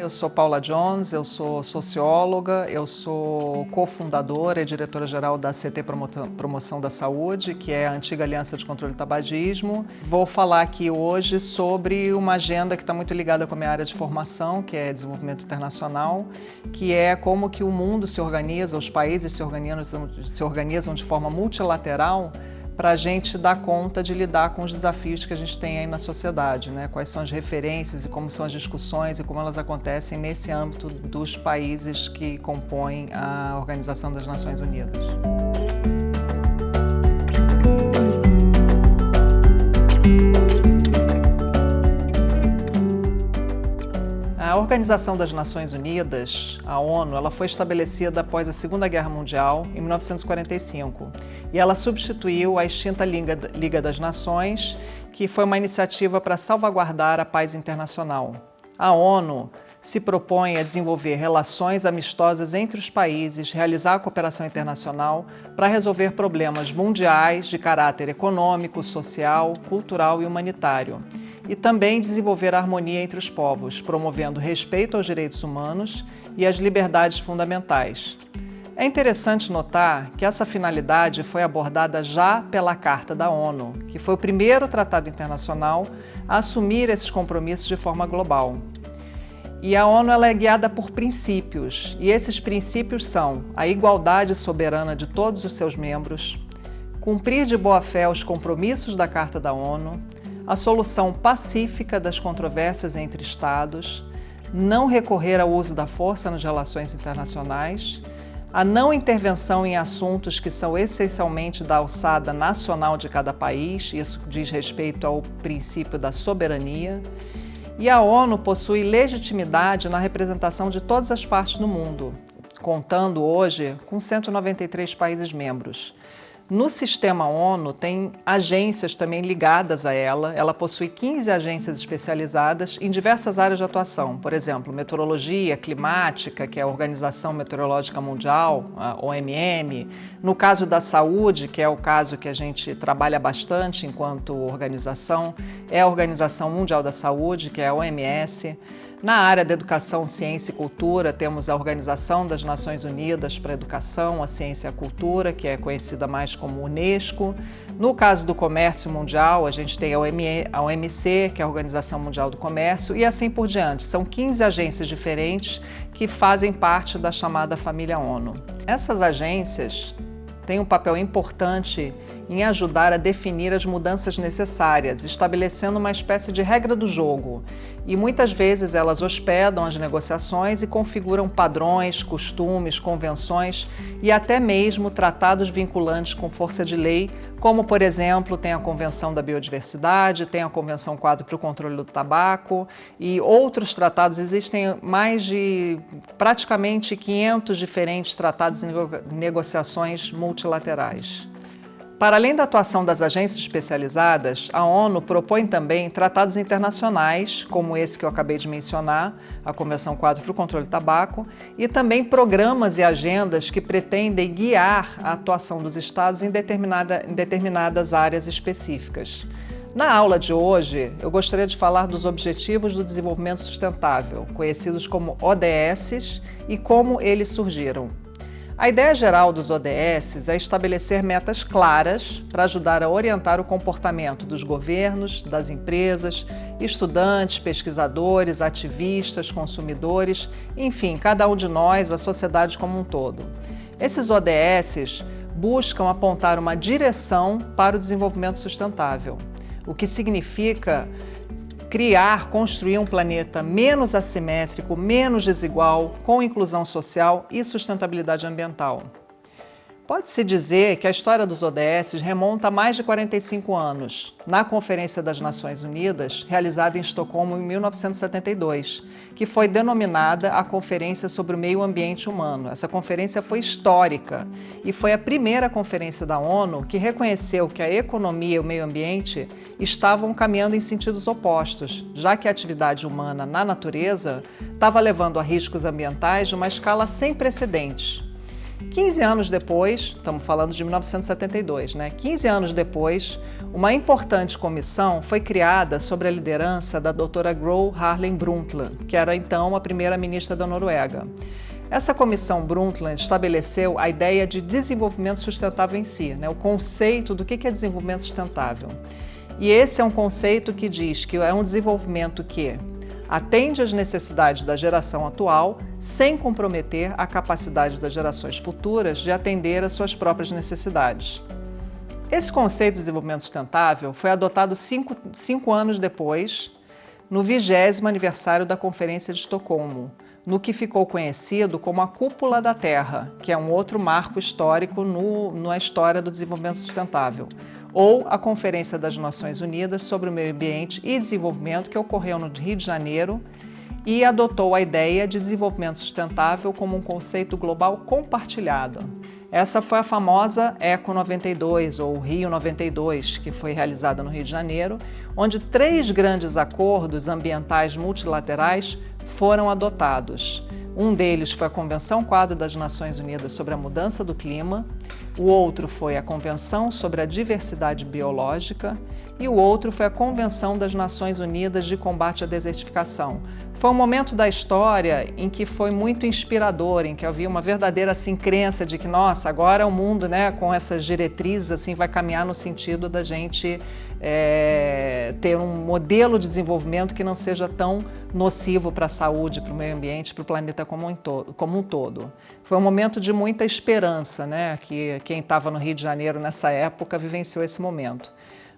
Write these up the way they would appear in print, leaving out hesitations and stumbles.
eu sou Paula Jones, eu sou socióloga, eu sou cofundadora e diretora-geral da CT Promoção da Saúde, que é a antiga Aliança de Controle do Tabagismo. Vou falar aqui hoje sobre uma agenda que está muito ligada com a minha área de formação, que é desenvolvimento internacional, que é como que o mundo se organiza, os países se organizam de forma multilateral para a gente dar conta de lidar com os desafios que a gente tem aí na sociedade, né? Quais são as referências e como são as discussões e como elas acontecem nesse âmbito dos países que compõem a Organização das Nações Unidas. A Organização das Nações Unidas, a ONU, ela foi estabelecida após a Segunda Guerra Mundial, em 1945, e ela substituiu a extinta Liga das Nações, que foi uma iniciativa para salvaguardar a paz internacional. A ONU se propõe a desenvolver relações amistosas entre os países, realizar a cooperação internacional para resolver problemas mundiais de caráter econômico, social, cultural e humanitário. E também desenvolver a harmonia entre os povos, promovendo respeito aos direitos humanos e às liberdades fundamentais. É interessante notar que essa finalidade foi abordada já pela Carta da ONU, que foi o primeiro tratado internacional a assumir esses compromissos de forma global. E a ONU ela é guiada por princípios, e esses princípios são a igualdade soberana de todos os seus membros, cumprir de boa fé os compromissos da Carta da ONU, a solução pacífica das controvérsias entre Estados, não recorrer ao uso da força nas relações internacionais, a não intervenção em assuntos que são essencialmente da alçada nacional de cada país, isso diz respeito ao princípio da soberania, e a ONU possui legitimidade na representação de todas as partes do mundo, contando hoje com 193 países membros. No sistema ONU tem agências também ligadas a ela. Ela possui 15 agências especializadas em diversas áreas de atuação. Por exemplo, meteorologia, climática, que é a Organização Meteorológica Mundial, a OMM. No caso da saúde, que é o caso que a gente trabalha bastante enquanto organização, é a Organização Mundial da Saúde, que é a OMS. Na área da educação, ciência e cultura, temos a Organização das Nações Unidas para a Educação, a Ciência e a Cultura, que é conhecida mais como Unesco. No caso do comércio mundial, a gente tem a OMC, que é a Organização Mundial do Comércio, e assim por diante. São 15 agências diferentes que fazem parte da chamada família ONU. Essas agências têm um papel importante em ajudar a definir as mudanças necessárias, estabelecendo uma espécie de regra do jogo. E muitas vezes elas hospedam as negociações e configuram padrões, costumes, convenções e até mesmo tratados vinculantes com força de lei, como, por exemplo, tem a Convenção da Biodiversidade, tem a Convenção Quadro para o Controle do Tabaco e outros tratados. Existem mais de praticamente 500 diferentes tratados e negociações multilaterais. Para além da atuação das agências especializadas, a ONU propõe também tratados internacionais, como esse que eu acabei de mencionar, a Convenção Quadro para o Controle do Tabaco, e também programas e agendas que pretendem guiar a atuação dos Estados em determinadas áreas específicas. Na aula de hoje, eu gostaria de falar dos Objetivos do Desenvolvimento Sustentável, conhecidos como ODS, e como eles surgiram. A ideia geral dos ODS é estabelecer metas claras para ajudar a orientar o comportamento dos governos, das empresas, estudantes, pesquisadores, ativistas, consumidores, enfim, cada um de nós, a sociedade como um todo. Esses ODS buscam apontar uma direção para o desenvolvimento sustentável, o que significa construir um planeta menos assimétrico, menos desigual, com inclusão social e sustentabilidade ambiental. Pode-se dizer que a história dos ODS remonta a mais de 45 anos, na Conferência das Nações Unidas, realizada em Estocolmo em 1972, que foi denominada a Conferência sobre o Meio Ambiente Humano. Essa conferência foi histórica e foi a primeira conferência da ONU que reconheceu que a economia e o meio ambiente estavam caminhando em sentidos opostos, já que a atividade humana na natureza estava levando a riscos ambientais de uma escala sem precedentes. 15 anos depois, estamos falando de 1972, né? 15 anos depois, uma importante comissão foi criada sob a liderança da doutora Gro Harlem Brundtland, que era então a primeira-ministra da Noruega. Essa comissão Brundtland estabeleceu a ideia de desenvolvimento sustentável em si, né? O conceito do que é desenvolvimento sustentável. E esse é um conceito que diz que é um desenvolvimento que atende às necessidades da geração atual, sem comprometer a capacidade das gerações futuras de atender às suas próprias necessidades. Esse conceito de desenvolvimento sustentável foi adotado cinco anos depois, no 20º aniversário da Conferência de Estocolmo, no que ficou conhecido como a Cúpula da Terra, que é um outro marco histórico na história do desenvolvimento sustentável, ou a Conferência das Nações Unidas sobre o Meio Ambiente e Desenvolvimento, que ocorreu no Rio de Janeiro e adotou a ideia de desenvolvimento sustentável como um conceito global compartilhado. Essa foi a famosa Eco 92, ou Rio 92, que foi realizada no Rio de Janeiro, onde 3 grandes acordos ambientais multilaterais foram adotados. Um deles foi a Convenção Quadro das Nações Unidas sobre a Mudança do Clima, o outro foi a Convenção sobre a Diversidade Biológica e o outro foi a Convenção das Nações Unidas de Combate à Desertificação. Foi um momento da história em que foi muito inspirador, em que havia uma verdadeira crença de que, nossa, agora o mundo, né, com essas diretrizes, vai caminhar no sentido da gente ter um modelo de desenvolvimento que não seja tão nocivo para a saúde, para o meio ambiente, para o planeta como um todo. Foi um momento de muita esperança, né, que quem estava no Rio de Janeiro nessa época vivenciou esse momento.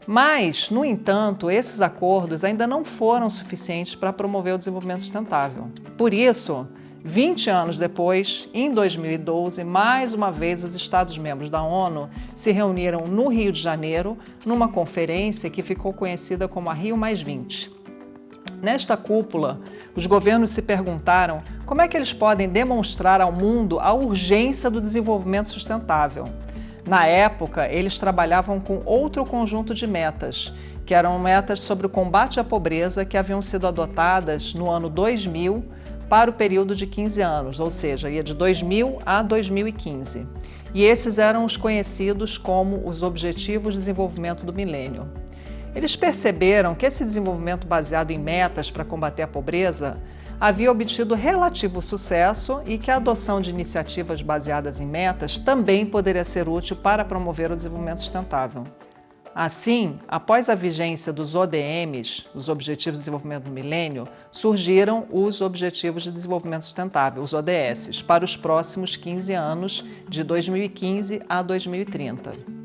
Mas, no entanto, esses acordos ainda não foram suficientes para promover o desenvolvimento sustentável. Por isso, 20 anos depois, em 2012, mais uma vez os Estados-membros da ONU se reuniram no Rio de Janeiro, numa conferência que ficou conhecida como a Rio+20. Nesta cúpula, os governos se perguntaram como é que eles podem demonstrar ao mundo a urgência do desenvolvimento sustentável. Na época, eles trabalhavam com outro conjunto de metas, que eram metas sobre o combate à pobreza que haviam sido adotadas no ano 2000 para o período de 15 anos, ou seja, ia de 2000 a 2015. E esses eram os conhecidos como os Objetivos de Desenvolvimento do Milênio. Eles perceberam que esse desenvolvimento baseado em metas para combater a pobreza havia obtido relativo sucesso e que a adoção de iniciativas baseadas em metas também poderia ser útil para promover o desenvolvimento sustentável. Assim, após a vigência dos ODMs, os Objetivos de Desenvolvimento do Milênio, surgiram os Objetivos de Desenvolvimento Sustentável, os ODS, para os próximos 15 anos, de 2015 a 2030.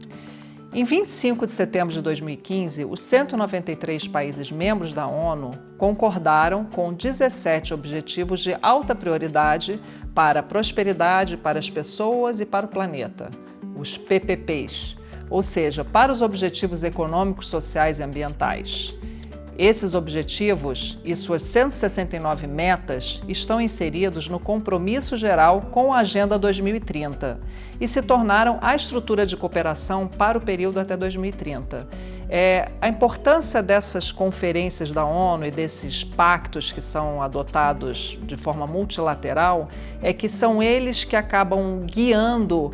Em 25 de setembro de 2015, os 193 países membros da ONU concordaram com 17 objetivos de alta prioridade para a prosperidade, para as pessoas e para o planeta, os PPPs, ou seja, para os objetivos econômicos, sociais e ambientais. Esses objetivos e suas 169 metas estão inseridos no Compromisso Geral com a Agenda 2030 e se tornaram a estrutura de cooperação para o período até 2030. A importância dessas conferências da ONU e desses pactos que são adotados de forma multilateral é que são eles que acabam guiando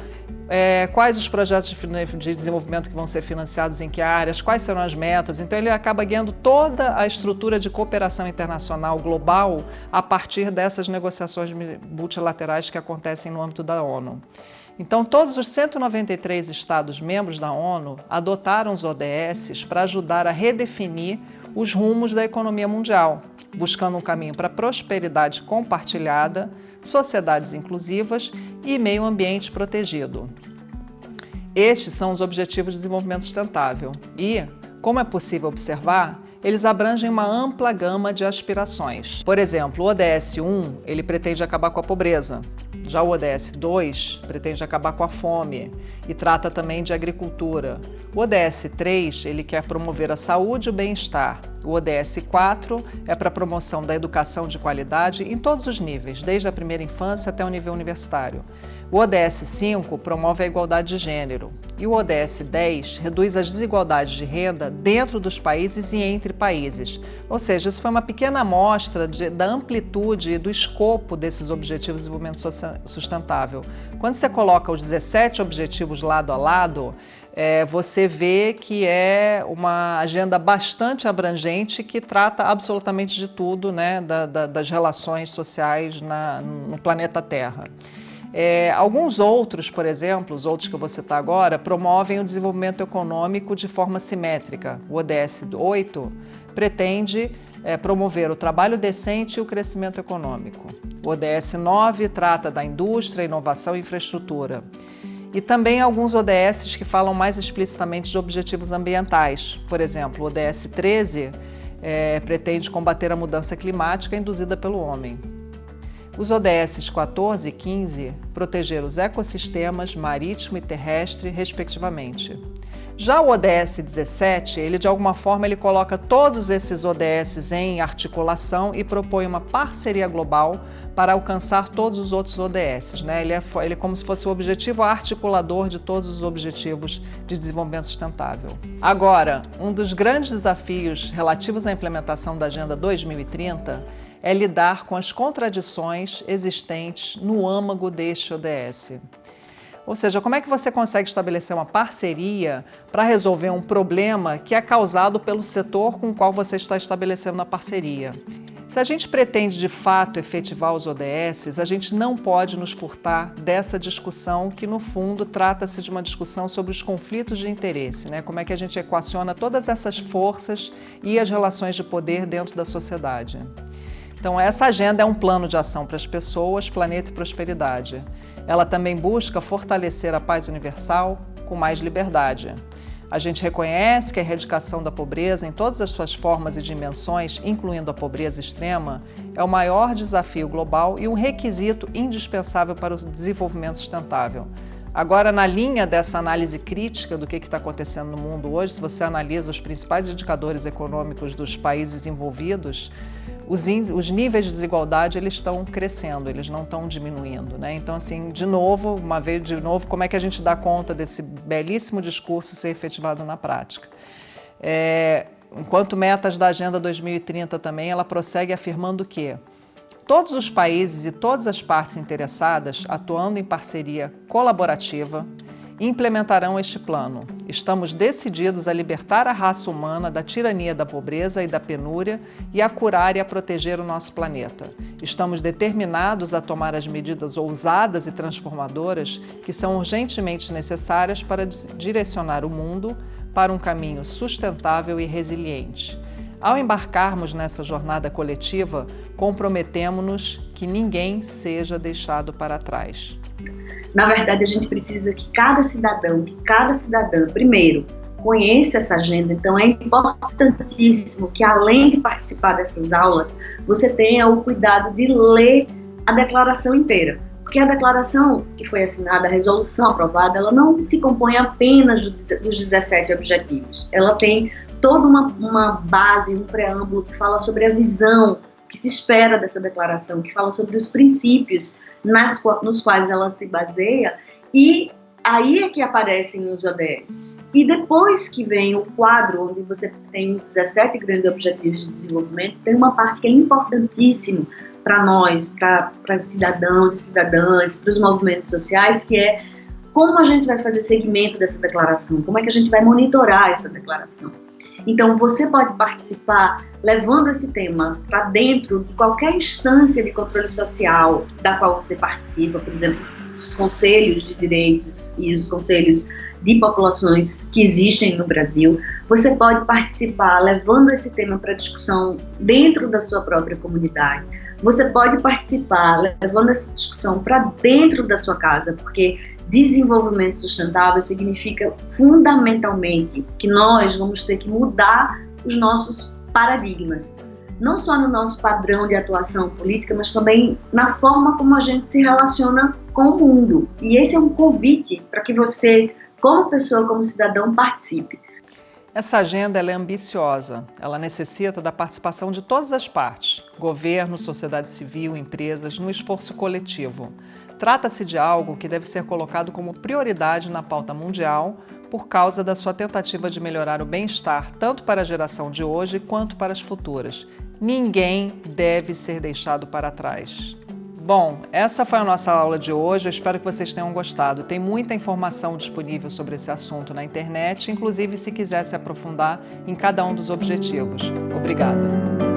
quais os projetos de desenvolvimento que vão ser financiados em que áreas, quais serão as metas. Então ele acaba guiando toda a estrutura de cooperação internacional global a partir dessas negociações multilaterais que acontecem no âmbito da ONU. Então todos os 193 Estados-membros da ONU adotaram os ODS para ajudar a redefinir os rumos da economia mundial, buscando um caminho para prosperidade compartilhada, sociedades inclusivas e meio ambiente protegido. Estes são os Objetivos de Desenvolvimento Sustentável e, como é possível observar, eles abrangem uma ampla gama de aspirações. Por exemplo, o ODS 1, ele pretende acabar com a pobreza. Já o ODS 2 pretende acabar com a fome e trata também de agricultura. O ODS 3, ele quer promover a saúde e o bem-estar. O ODS 4 é para a promoção da educação de qualidade em todos os níveis, desde a primeira infância até o nível universitário. O ODS 5 promove a igualdade de gênero e o ODS 10 reduz as desigualdades de renda dentro dos países e entre países. Ou seja, isso foi uma pequena amostra da amplitude e do escopo desses Objetivos de Desenvolvimento Sustentável. Quando você coloca os 17 objetivos lado a lado, você vê que é uma agenda bastante abrangente que trata absolutamente de tudo, né, das relações sociais no planeta Terra. Alguns outros, por exemplo, os outros que eu vou citar agora, promovem o desenvolvimento econômico de forma simétrica. O ODS 8 pretende promover o trabalho decente e o crescimento econômico. O ODS 9 trata da indústria, inovação e infraestrutura. E também alguns ODSs que falam mais explicitamente de objetivos ambientais. Por exemplo, o ODS 13 pretende combater a mudança climática induzida pelo homem. Os ODS 14 e 15 proteger os ecossistemas marítimo e terrestre, respectivamente. Já o ODS 17, ele de alguma forma coloca todos esses ODSs em articulação e propõe uma parceria global para alcançar todos os outros ODSs, né? Ele é como se fosse o objetivo articulador de todos os objetivos de desenvolvimento sustentável. Agora, um dos grandes desafios relativos à implementação da Agenda 2030 é lidar com as contradições existentes no âmago deste ODS. Ou seja, como é que você consegue estabelecer uma parceria para resolver um problema que é causado pelo setor com o qual você está estabelecendo a parceria? Se a gente pretende de fato efetivar os ODSs, a gente não pode nos furtar dessa discussão que, no fundo, trata-se de uma discussão sobre os conflitos de interesse, né? Como é que a gente equaciona todas essas forças e as relações de poder dentro da sociedade. Então, essa agenda é um plano de ação para as pessoas, planeta e prosperidade. Ela também busca fortalecer a paz universal com mais liberdade. A gente reconhece que a erradicação da pobreza em todas as suas formas e dimensões, incluindo a pobreza extrema, é o maior desafio global e um requisito indispensável para o desenvolvimento sustentável. Agora, na linha dessa análise crítica do que está acontecendo no mundo hoje, se você analisa os principais indicadores econômicos dos países envolvidos, os níveis de desigualdade eles estão crescendo, eles não estão diminuindo, né? Então, assim, de novo, como é que a gente dá conta desse belíssimo discurso ser efetivado na prática? Enquanto metas da Agenda 2030 também, ela prossegue afirmando que todos os países e todas as partes interessadas, atuando em parceria colaborativa, implementarão este plano. Estamos decididos a libertar a raça humana da tirania da pobreza e da penúria e a curar e a proteger o nosso planeta. Estamos determinados a tomar as medidas ousadas e transformadoras que são urgentemente necessárias para direcionar o mundo para um caminho sustentável e resiliente. Ao embarcarmos nessa jornada coletiva, comprometemo-nos que ninguém seja deixado para trás. Na verdade, a gente precisa que cada cidadã, primeiro, conheça essa agenda. Então, é importantíssimo que, além de participar dessas aulas, você tenha o cuidado de ler a declaração inteira. Porque a declaração que foi assinada, a resolução aprovada, ela não se compõe apenas dos 17 objetivos. Ela tem toda uma base, um preâmbulo que fala sobre a visão que se espera dessa declaração, que fala sobre os princípios nos quais ela se baseia, e aí é que aparecem os ODS. E depois que vem o quadro, onde você tem os 17 grandes objetivos de desenvolvimento, tem uma parte que é importantíssima para nós, para os cidadãos e cidadãs, para os movimentos sociais, que é como a gente vai fazer seguimento dessa declaração, como é que a gente vai monitorar essa declaração. Então, você pode participar levando esse tema para dentro de qualquer instância de controle social da qual você participa, por exemplo, os conselhos de direitos e os conselhos de populações que existem no Brasil. Você pode participar levando esse tema para discussão dentro da sua própria comunidade. Você pode participar levando essa discussão para dentro da sua casa, porque desenvolvimento sustentável significa fundamentalmente que nós vamos ter que mudar os nossos paradigmas, não só no nosso padrão de atuação política, mas também na forma como a gente se relaciona com o mundo. E esse é um convite para que você, como pessoa, como cidadão, participe. Essa agenda ela é ambiciosa, ela necessita da participação de todas as partes, governo, sociedade civil, empresas, no esforço coletivo. Trata-se de algo que deve ser colocado como prioridade na pauta mundial por causa da sua tentativa de melhorar o bem-estar tanto para a geração de hoje quanto para as futuras. Ninguém deve ser deixado para trás. Bom, essa foi a nossa aula de hoje, eu espero que vocês tenham gostado. Tem muita informação disponível sobre esse assunto na internet, inclusive se quiser se aprofundar em cada um dos objetivos. Obrigada!